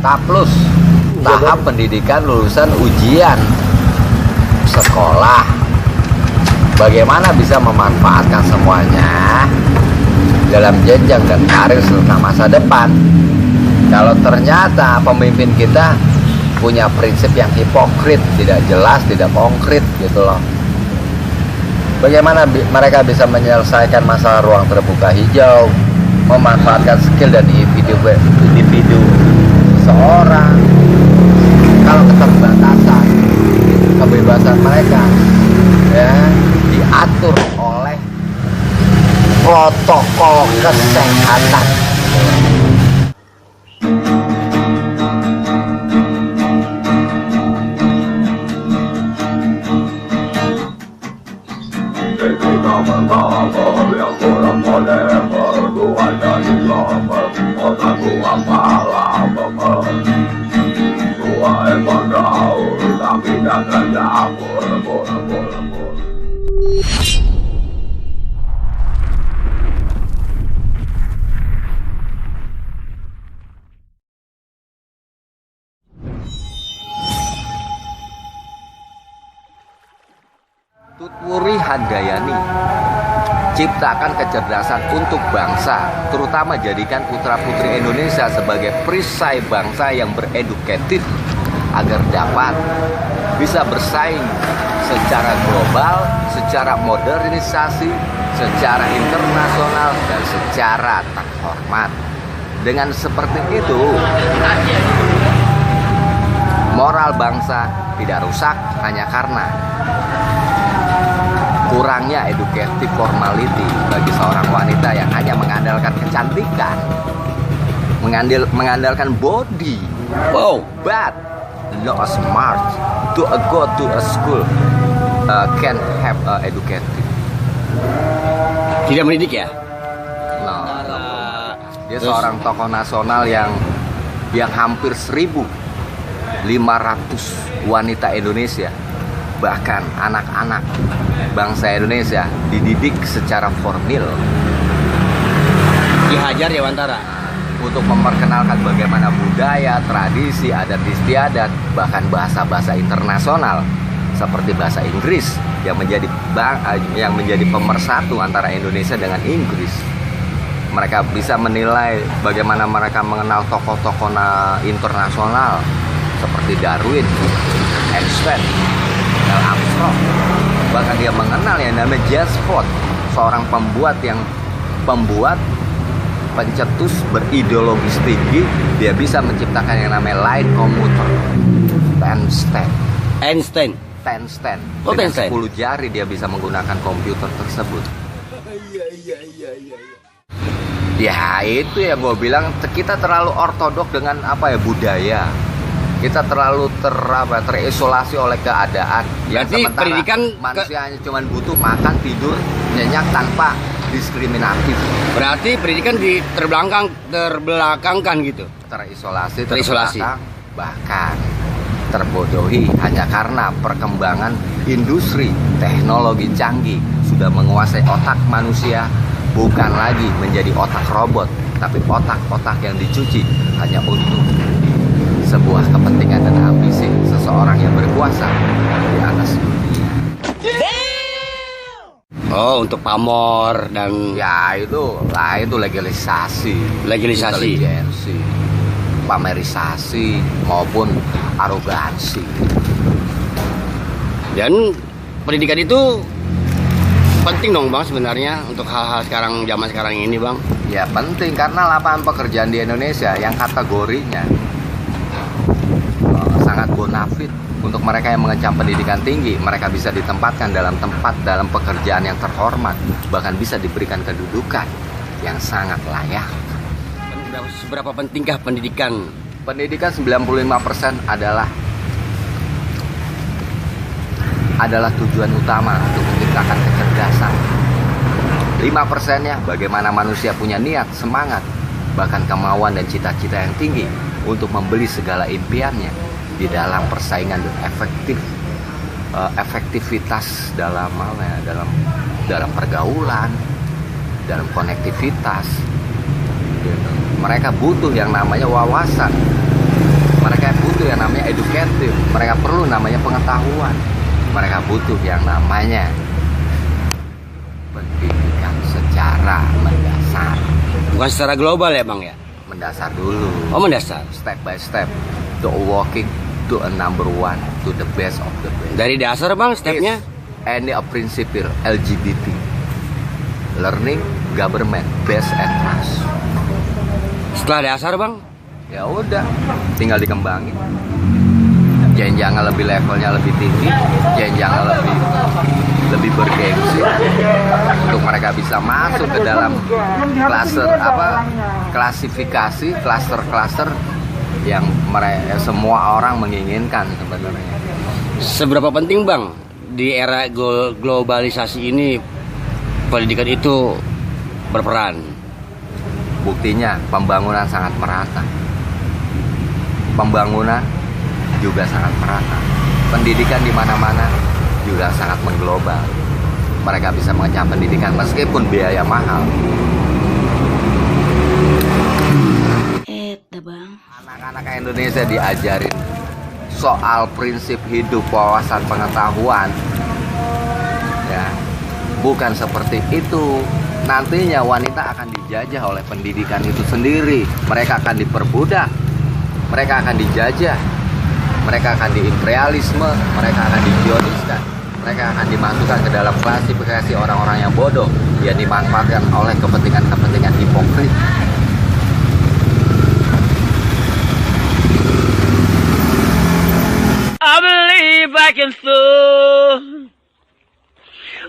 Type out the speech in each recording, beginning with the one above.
Taplus, tahap pendidikan lulusan ujian sekolah. Bagaimana bisa memanfaatkan semuanya dalam jenjang dan karir serta masa depan. Kalau ternyata pemimpin kita punya prinsip yang hipokrit, tidak jelas, tidak konkret gitu loh. Bagaimana mereka bisa menyelesaikan masalah ruang terbuka hijau, memanfaatkan skill dan individu seorang, kalau keterbatasan kebebasan mereka ya diatur oleh protokol kesehatan. Tutwuri Handayani, ciptakan kecerdasan untuk bangsa, terutama jadikan putra-putri Indonesia sebagai perisai bangsa yang beredukatif agar dapat bisa bersaing secara global, secara modernisasi, secara internasional, dan secara terhormat. Dengan seperti itu, moral bangsa tidak rusak hanya karena kurangnya educative formality bagi seorang wanita yang hanya mengandalkan kecantikan, mengandalkan body, but not smart. To go to a school can have educative. Tidak mendidik ya? No. Dia seorang tokoh nasional yang hampir 1.500 wanita Indonesia, bahkan anak-anak bangsa Indonesia dididik secara formil, Dihajar ya Wantara untuk memperkenalkan bagaimana budaya, tradisi, adat istiadat, bahkan bahasa-bahasa internasional seperti bahasa Inggris yang menjadi pemersatu antara Indonesia dengan Inggris. Mereka bisa menilai bagaimana mereka mengenal tokoh-tokoh internasional seperti Darwin, Einstein, Neil Armstrong. Bahkan dia mengenal yang namanya James Watt, seorang pembuat pencetus berideologis tinggi. Dia bisa menciptakan yang namanya light commuter. Einstein. Oh, Dengan Einstein. 10 jari dia bisa menggunakan komputer tersebut. Ya itu yang gue bilang, kita terlalu ortodok dengan budaya. Kita terlalu terisolasi oleh keadaan. Berarti Sementara pendidikan manusia hanya cuma butuh makan, tidur, nyenyak tanpa diskriminatif. Berarti pendidikan terbelakangkan gitu. Terisolasi. Terisolasi. Bahkan terbodohi hanya karena perkembangan industri teknologi canggih sudah menguasai otak manusia, bukan lagi menjadi otak robot, tapi otak-otak yang dicuci hanya untuk sebuah kepentingan dan ambisi seseorang yang berkuasa di atas dunia. Oh, untuk pamor dan Ya itu legalisasi, intelijensi, pamerisasi maupun arogansi. Dan pendidikan itu penting dong Bang sebenarnya untuk hal-hal zaman sekarang ini Bang. Ya penting karena lapangan pekerjaan di Indonesia yang kategorinya sangat bonafit untuk mereka yang mengecam pendidikan tinggi, mereka bisa ditempatkan dalam pekerjaan yang terhormat, bahkan bisa diberikan kedudukan yang sangat layak. Seberapa pentingkah pendidikan? Pendidikan 95% adalah tujuan utama untuk menciptakan kecerdasan. 5%-nya bagaimana manusia punya niat, semangat, bahkan kemauan dan cita-cita yang tinggi untuk membeli segala impiannya di dalam persaingan dan efektivitas dalam pergaulan, dalam konektivitas. Mereka butuh yang namanya wawasan, butuh yang namanya edukatif, mereka perlu namanya pengetahuan, mereka butuh yang namanya pendidikan secara mendasar. Bukan secara global ya bang ya? Mendasar dulu. Oh mendasar. Step by step to walking to a number one, to the best of the best. Dari dasar bang stepnya? Any a principle LGBT, learning, government, best and trust. Setelah dasar bang? Ya udah, tinggal dikembangin. Jenjangnya lebih, levelnya lebih tinggi, jenjangnya lebih bergengsi untuk mereka bisa masuk ke dalam klasifikasi klaster yang mereka semua orang menginginkan sebenarnya. Seberapa penting bang di era globalisasi ini pendidikan itu berperan? Buktinya pembangunan sangat merata. Pembangunan juga sangat merata. Pendidikan di mana-mana juga sangat mengglobal. Mereka bisa mengenyam pendidikan meskipun biaya mahal. Bang. Anak-anak Indonesia diajarin soal prinsip hidup, wawasan pengetahuan. Ya, bukan seperti itu. Nantinya wanita akan dijajah oleh pendidikan itu sendiri. Mereka akan diperbudak. Mereka akan dijajah. Mereka akan diimperialisme, mereka akan dijioniskan, mereka akan dimasukkan ke dalam klasifikasi orang-orang yang bodoh yang dimanfaatkan oleh kepentingan-kepentingan hipokrit. I believe I can soar.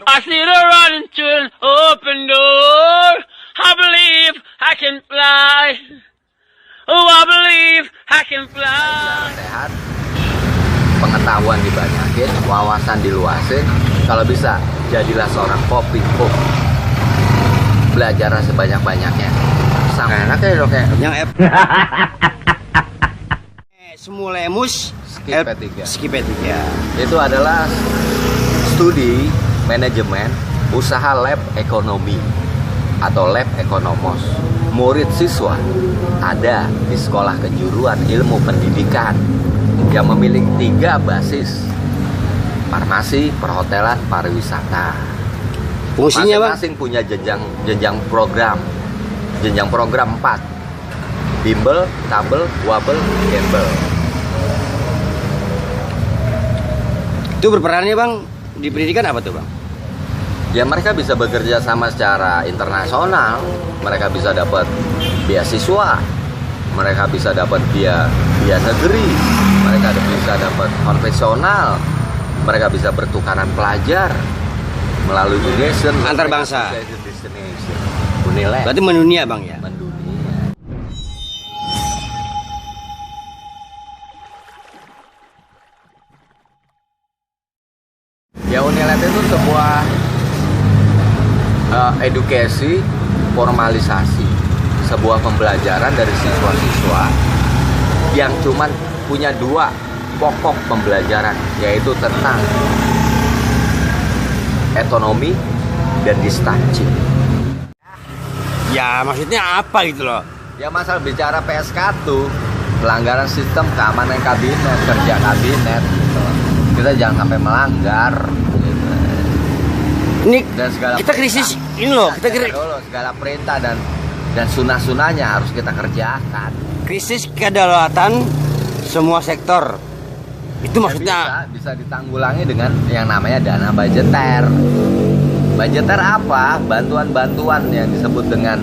I see the running to an open door. I believe I can fly. Oh, I believe I can fly. Sehat, pengetahuan dibanyakin, wawasan diluasin. Kalau bisa, jadilah seorang kopi cook. Belajarlah sebanyak-banyaknya. Sama enak ya dok ya. Yang F. Semulemus Skip P3. Itu adalah studi manajemen usaha lab ekonomi atau lab ekonomos. Murid siswa ada di sekolah kejuruan ilmu pendidikan yang memiliki 3 basis: farmasi, perhotelan, pariwisata. fungsinya bang? Masing-masing punya jenjang program. Jenjang program 4: bimbel, tabel, wabel, gembel. Itu berperannya bang di pendidikan apa tuh bang? Ya mereka bisa bekerja sama secara internasional, mereka bisa dapat beasiswa, mereka bisa dapat biaya negeri, mereka bisa dapat konvensional, mereka bisa bertukaran pelajar melalui donation Antar bangsa. Unilab. Berarti mendunia bang ya? Mendunia. Ya Unilab itu sebuah edukasi, formalisasi, sebuah pembelajaran dari siswa-siswa yang cuman punya 2 pokok pembelajaran, yaitu tentang ekonomi dan distansi. Ya maksudnya apa gitu loh? Ya masalah bicara PSK tuh pelanggaran sistem keamanan kabinet, kerja kabinet gitu. Kita jangan sampai melanggar gitu. Ini Dan segala kita krisis ini loh, kita segala perintah dan sunah-sunahnya harus kita kerjakan. krisis kedaulatan semua sektor. Itu maksudnya bisa ditanggulangi dengan yang namanya dana budgeter. Budgeter apa? Bantuan-bantuan yang disebut dengan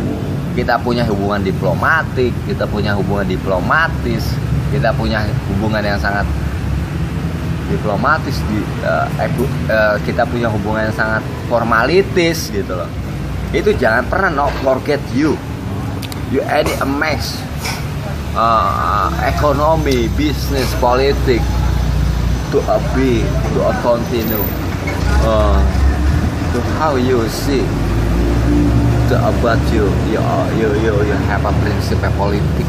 kita punya hubungan diplomatik, kita punya hubungan diplomatis, kita punya hubungan yang sangat diplomatis, kita punya hubungan yang sangat formalitis gitu loh. Itu jangan pernah not forget you any a mix ekonomi, bisnis, politik to a continue to how you see to about you have a prinsip politik.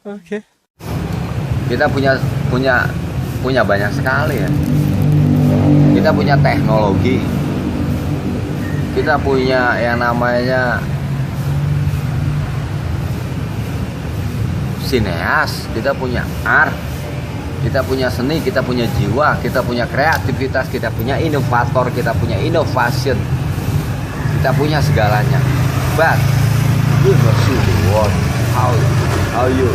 Okay. Kita punya banyak sekali ya. Kita punya teknologi, kita punya yang namanya sineas, kita punya art, Kita punya seni, kita punya jiwa, kita punya kreativitas, kita punya inovator, kita punya innovation, kita punya segalanya. But we must see the world how you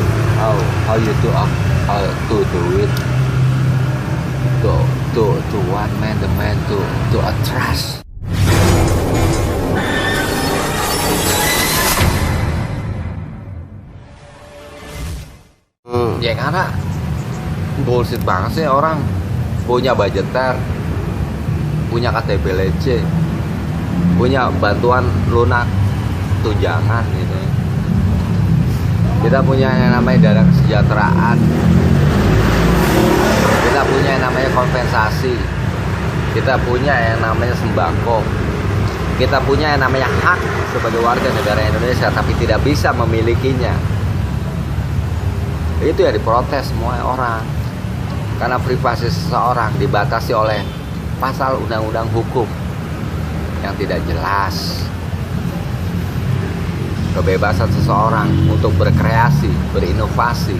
do it. To one man, the man to a trust. Ya karena bullshit banget sih orang punya budgeter, punya KTP LC, punya bantuan lunak tunjangan gitu. Kita punya yang namanya dana kesejahteraan, kita punya yang namanya kompensasi, kita punya yang namanya sembako, kita punya yang namanya hak sebagai warga negara Indonesia, tapi tidak bisa memilikinya. Itu ya diprotes semua orang, karena privasi seseorang dibatasi oleh pasal undang-undang hukum yang tidak jelas. Kebebasan seseorang untuk berkreasi, berinovasi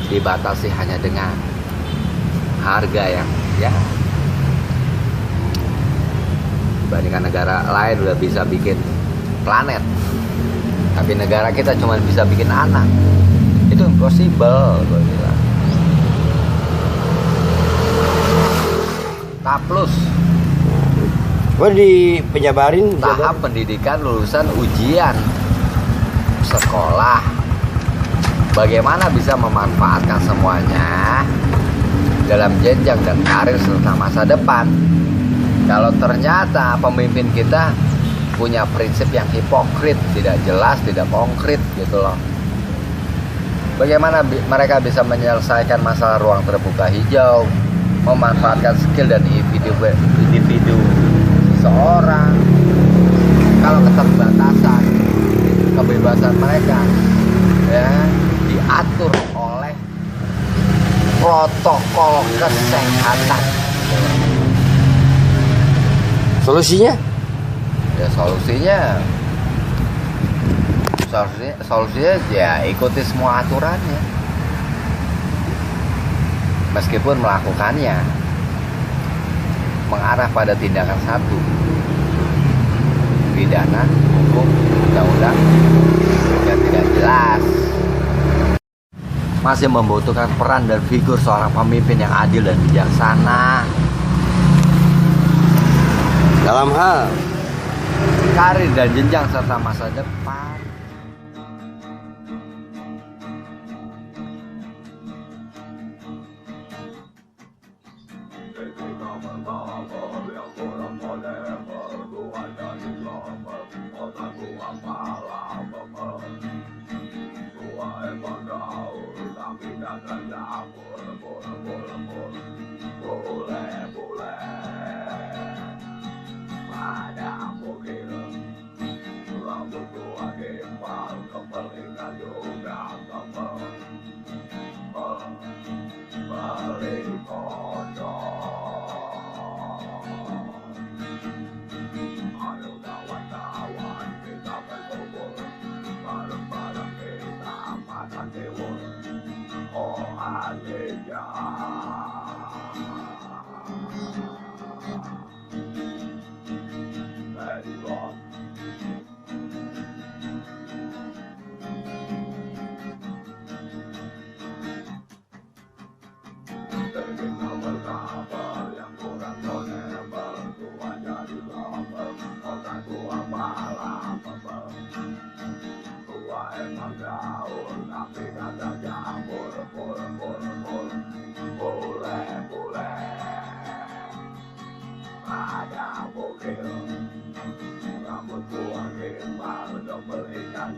dibatasi hanya dengan harga yang ya dibandingkan negara lain udah bisa bikin planet, tapi negara kita cuma bisa bikin anak. Itu impossible, gue bilang. K+. Gue di penjabarin Tahap pendidikan lulusan ujian sekolah. Bagaimana bisa memanfaatkan semuanya dalam jenjang dan karir serta masa depan. Kalau ternyata pemimpin kita punya prinsip yang hipokrit, tidak jelas, tidak konkret gitu loh. Bagaimana mereka bisa menyelesaikan masalah ruang terbuka hijau, memanfaatkan skill dan individu seseorang, kalau keterbatasan kebebasan mereka ya diatur oleh protokol kesehatan. solusinya? Ya solusinya ya ikuti semua aturannya, meskipun melakukannya mengarah pada tindakan satu, pidana, hukum, undang-undang yang tidak jelas. Masih membutuhkan peran dan figur seorang pemimpin yang adil dan bijaksana Dalam hal karir dan jenjang serta masa depan. Rambut tua kembang double ikan